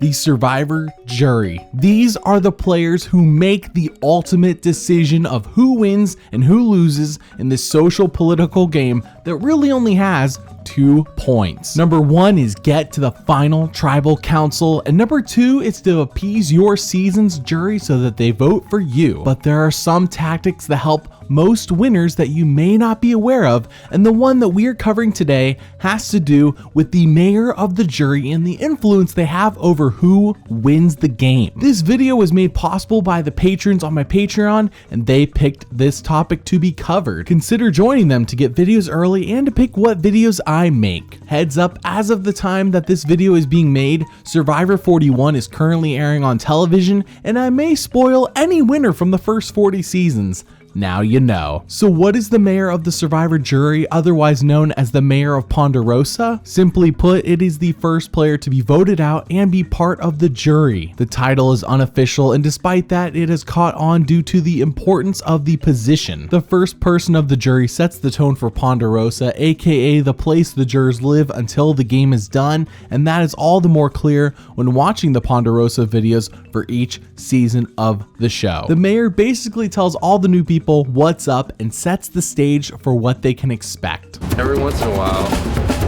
the survivor jury. These are the players who make the ultimate decision of who wins and who loses in this social political game that really only has 2 points. Number 1 is get to the final tribal council, and number 2 is to appease your season's jury so that they vote for you. But there are some tactics that help most winners that you may not be aware of, and the one that we are covering today has to do with the mayor of the jury and the influence they have over who wins the game. This video was made possible by the patrons on my Patreon, and they picked this topic to be covered. Consider joining them to get videos early and to pick what videos I make. Heads up, as of the time that this video is being made, Survivor 41 is currently airing on television, and I may spoil any winner from the first 40 seasons. Now you know. So what is the mayor of the survivor jury, otherwise known as the mayor of Ponderosa? Simply put, it is the first player to be voted out and be part of the jury. The title is unofficial, and despite that, it has caught on due to the importance of the position. The first person of the jury sets the tone for Ponderosa, aka the place the jurors live until the game is done, and that is all the more clear when watching the Ponderosa videos for each season of the show. The mayor basically tells all the new people what's up and sets the stage for what they can expect. Every once in a while,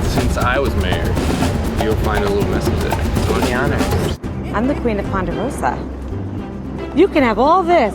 since I was mayor, you'll find a little message there. So many honors. I'm the queen of Ponderosa. You can have all this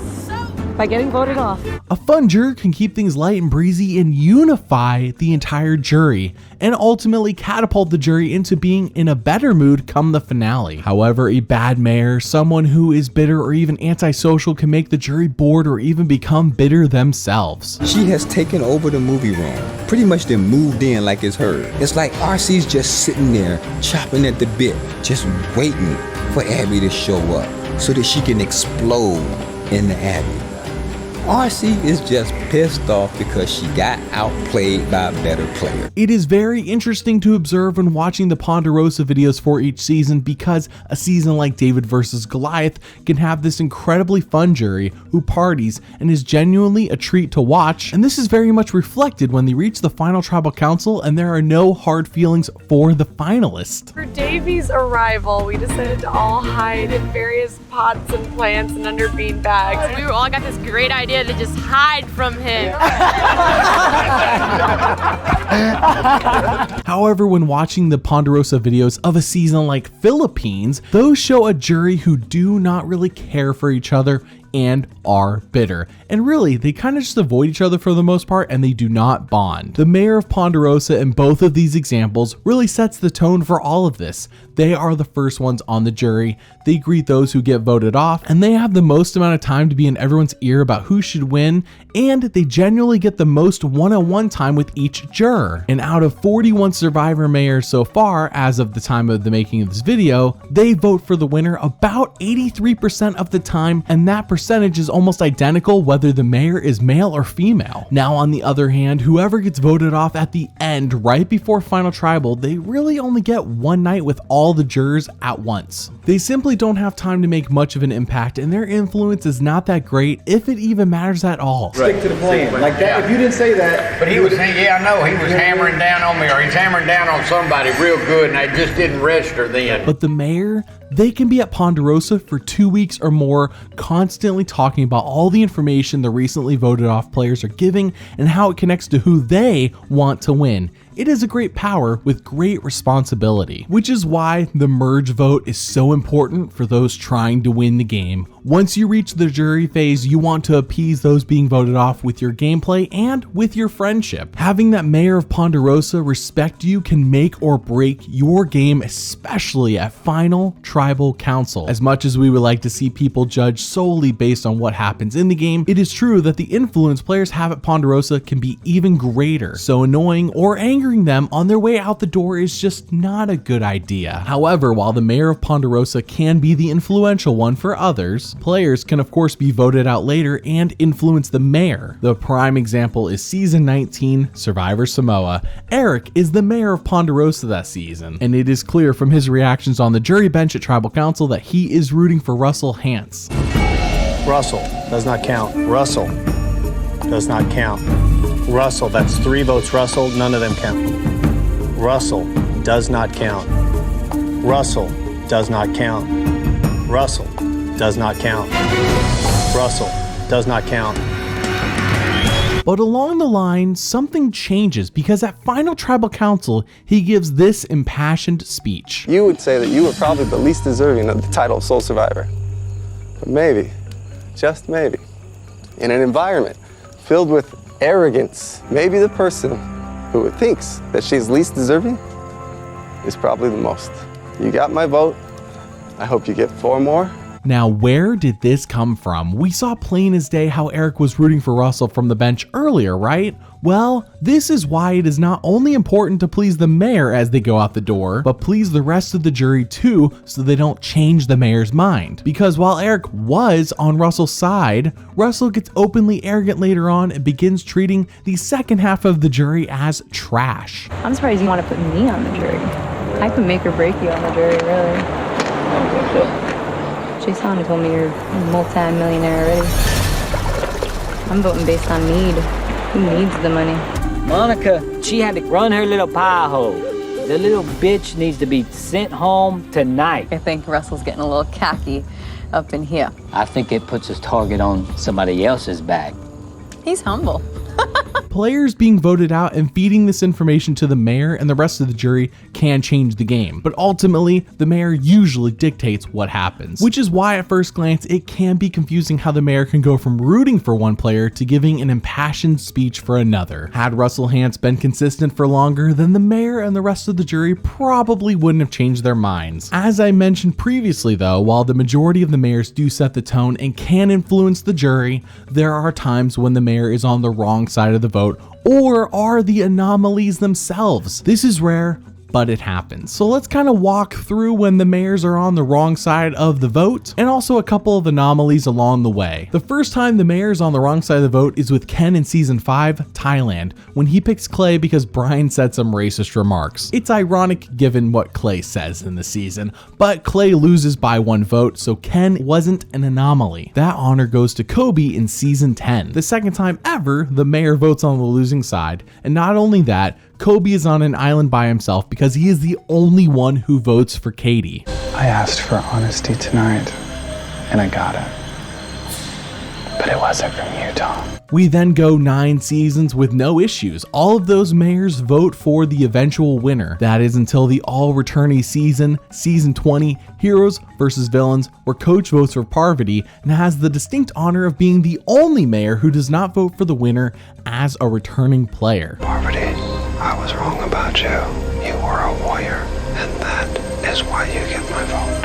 by getting voted off. A fun juror can keep things light and breezy and unify the entire jury, and ultimately catapult the jury into being in a better mood come the finale. However, a bad mayor, someone who is bitter or even antisocial, can make the jury bored or even become bitter themselves. She has taken over the movie room. Pretty much they moved in like it's hers. It's like RC's just sitting there chopping at the bit, just waiting for Abby to show up so that she can explode in the Abby. RC is just pissed off because she got outplayed by a better player. It is very interesting to observe when watching the Ponderosa videos for each season, because a season like David vs. Goliath can have this incredibly fun jury who parties and is genuinely a treat to watch, and this is very much reflected when they reach the final tribal council and there are no hard feelings for the finalist. For Davy's arrival, we decided to all hide in various pots and plants and under bean bags. We all got this great idea to just hide from him. However, when watching the Ponderosa videos of a season like Philippines, those show a jury who do not really care for each other and are bitter. And really, they kind of just avoid each other for the most part, and they do not bond. The mayor of Ponderosa in both of these examples really sets the tone for all of this. They are the first ones on the jury, they greet those who get voted off, and they have the most amount of time to be in everyone's ear about who should win, and they genuinely get the most one-on-one time with each juror. And out of 41 survivor mayors so far, as of the time of the making of this video, they vote for the winner about 83% of the time, and that percentage is almost identical whether the mayor is male or female. Now, on the other hand, whoever gets voted off at the end, right before final tribal, they really only get one night with all the jurors at once. They simply don't have time to make much of an impact, and their influence is not that great, if it even matters at all. Stick to the plan. Like that, if you didn't say that. But he was saying, yeah, I know, he was hammering down on me, or he's hammering down on somebody real good, and they just didn't register then. But the mayor, they can be at Ponderosa for 2 weeks or more, constantly talking about all the information the recently voted off players are giving and how it connects to who they want to win. It is a great power with great responsibility, which is why the merge vote is so important for those trying to win the game. Once you reach the jury phase, you want to appease those being voted off with your gameplay and with your friendship. Having that mayor of Ponderosa respect you can make or break your game, especially at final tribal council. As much as we would like to see people judge solely based on what happens in the game, it is true that the influence players have at Ponderosa can be even greater. So annoying or angering them on their way out the door is just not a good idea. However, while the mayor of Ponderosa can be the influential one for others, players can of course be voted out later and influence the mayor. The prime example is season 19 Survivor Samoa. Eric is the mayor of Ponderosa that season, and it is clear from his reactions on the jury bench at tribal council that he is rooting for Russell Hantz. Russell does not count. Russell does not count. Russell, that's 3 votes Russell, none of them count. Russell does not count. Russell does not count. Russell does not count. Russell does not count. But along the line, something changes because at Final Tribal Council, he gives this impassioned speech. You would say that you were probably the least deserving of the title of sole survivor. But maybe, just maybe, in an environment filled with arrogance, maybe the person who thinks that she's least deserving is probably the most. You got my vote. I hope you get 4 more. Now, where did this come from? We saw plain as day how Eric was rooting for Russell from the bench earlier, right? Well, this is why it is not only important to please the mayor as they go out the door, but please the rest of the jury too, so they don't change the mayor's mind. Because while Eric was on Russell's side, Russell gets openly arrogant later on and begins treating the second half of the jury as trash. I'm surprised you want to put me on the jury. I could make or break you on the jury, really. I don't think so. Jason told me you're a multi-millionaire already. I'm voting based on need. Who needs the money? Monica, she had to run her little pie hole. The little bitch needs to be sent home tonight. I think Russell's getting a little cocky up in here. I think it puts his target on somebody else's back. He's humble. Players being voted out and feeding this information to the mayor and the rest of the jury can change the game, but ultimately the mayor usually dictates what happens, which is why at first glance it can be confusing how the mayor can go from rooting for one player to giving an impassioned speech for another. Had Russell Hantz been consistent for longer, then the mayor and the rest of the jury probably wouldn't have changed their minds. As I mentioned previously though, while the majority of the mayors do set the tone and can influence the jury, there are times when the mayor is on the wrong side of the vote or are the anomalies themselves. This is rare, but it happens. So let's kind of walk through when the mayors are on the wrong side of the vote and also a couple of anomalies along the way. The first time the mayor's on the wrong side of the vote is with Ken in season 5, Thailand, when he picks Clay because Brian said some racist remarks. It's ironic given what Clay says in the season, but Clay loses by 1 vote, so Ken wasn't an anomaly. That honor goes to Kobe in season 10. The second time ever, the mayor votes on the losing side, and not only that, Kobe is on an island by himself because he is the only one who votes for Katie. I asked for honesty tonight, and I got it. But it wasn't from you, Tom. We then go 9 seasons with no issues. All of those mayors vote for the eventual winner. That is until the all returnee season, season 20, Heroes versus Villains, where Coach votes for Parvati and has the distinct honor of being the only mayor who does not vote for the winner as a returning player. Parvati, I was wrong about you. You were a warrior, and that is why you get my vote.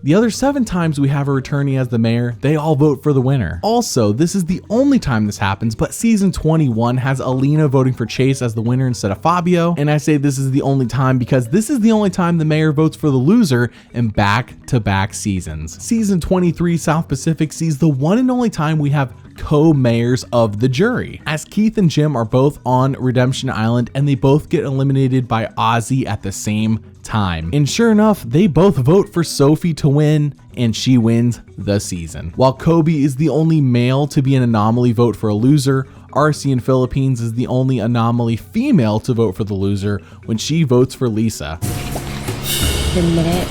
The other 7 times we have a returnee as the mayor, they all vote for the winner. Also, this is the only time this happens, but season 21 has Alina voting for Chase as the winner instead of Fabio, and I say this is the only time because this is the only time the mayor votes for the loser in back-to-back seasons. Season 23 South Pacific sees the one and only time we have co-mayors of the jury, as Keith and Jim are both on Redemption Island and they both get eliminated by Ozzy at the same time. And sure enough, they both vote for Sophie to win and she wins the season. While Kobe is the only male to be an anomaly vote for a loser, RC in Philippines is the only anomaly female to vote for the loser when she votes for Lisa. The minute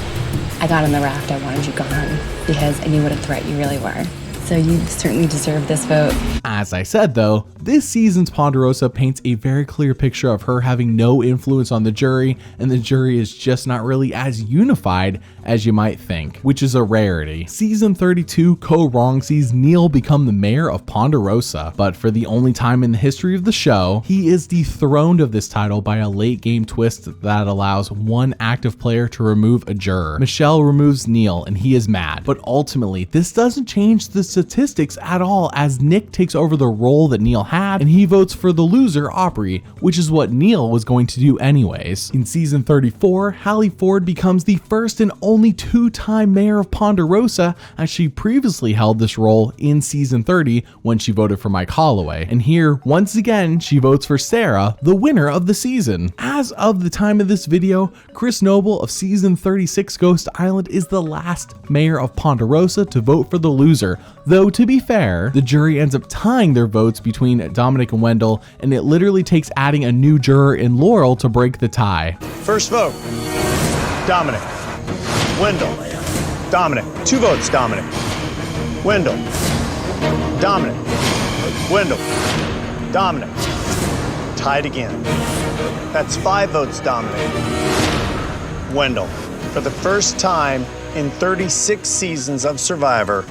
I got on the raft, I wanted you gone because I knew what a threat you really were. So you certainly deserve this vote. As I said though, this season's Ponderosa paints a very clear picture of her having no influence on the jury, and the jury is just not really as unified as you might think, which is a rarity. Season 32, Co-Wrong sees Neil become the mayor of Ponderosa, but for the only time in the history of the show, he is dethroned of this title by a late game twist that allows one active player to remove a juror. Michelle removes Neil and he is mad, but ultimately this doesn't change the statistics at all, as Nick takes over the role that Neil had and he votes for the loser, Aubrey, which is what Neil was going to do anyways. In season 34, Hallie Ford becomes the first and only 2-time mayor of Ponderosa, as she previously held this role in season 30 when she voted for Mike Holloway. And here, once again, she votes for Sarah, the winner of the season. As of the time of this video, Chris Noble of season 36 Ghost Island is the last mayor of Ponderosa to vote for the loser, though to be fair, the jury ends up tying their votes between between Dominic and Wendell, and it literally takes adding a new juror in Laurel to break the tie. First vote, Dominic. Wendell. Dominic. 2 votes, Dominic. Wendell. Dominic. Wendell. Dominic. Tied again. That's 5 votes, Dominic. Wendell. For the first time in 36 seasons of Survivor,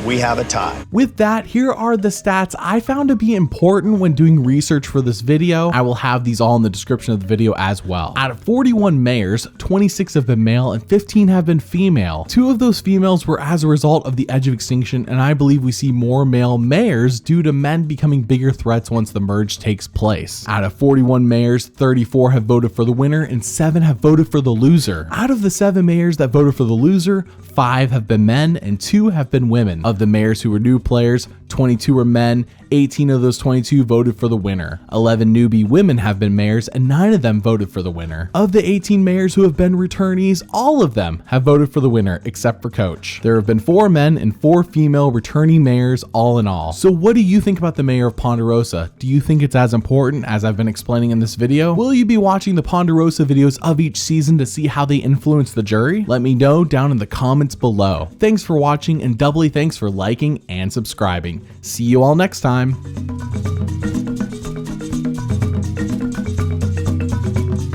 we have a tie. With that, here are the stats I found to be important when doing research for this video. I will have these all in the description of the video as well. Out of 41 mayors, 26 have been male and 15 have been female. 2 of those females were as a result of the edge of extinction, and I believe we see more male mayors due to men becoming bigger threats once the merge takes place. Out of 41 mayors, 34 have voted for the winner and 7 have voted for the loser. Out of the 7 mayors that voted for the loser, 5 have been men and 2 have been women. Of the mayors who were new players, 22 were men, 18 of those 22 voted for the winner. 11 newbie women have been mayors and 9 of them voted for the winner. Of the 18 mayors who have been returnees, all of them have voted for the winner except for Coach. There have been 4 men and 4 female returnee mayors all in all. So what do you think about the mayor of Ponderosa? Do you think it's as important as I've been explaining in this video? Will you be watching the Ponderosa videos of each season to see how they influence the jury? Let me know down in the comments below. Thanks for watching, and doubly thanks for liking and subscribing. See you all next time.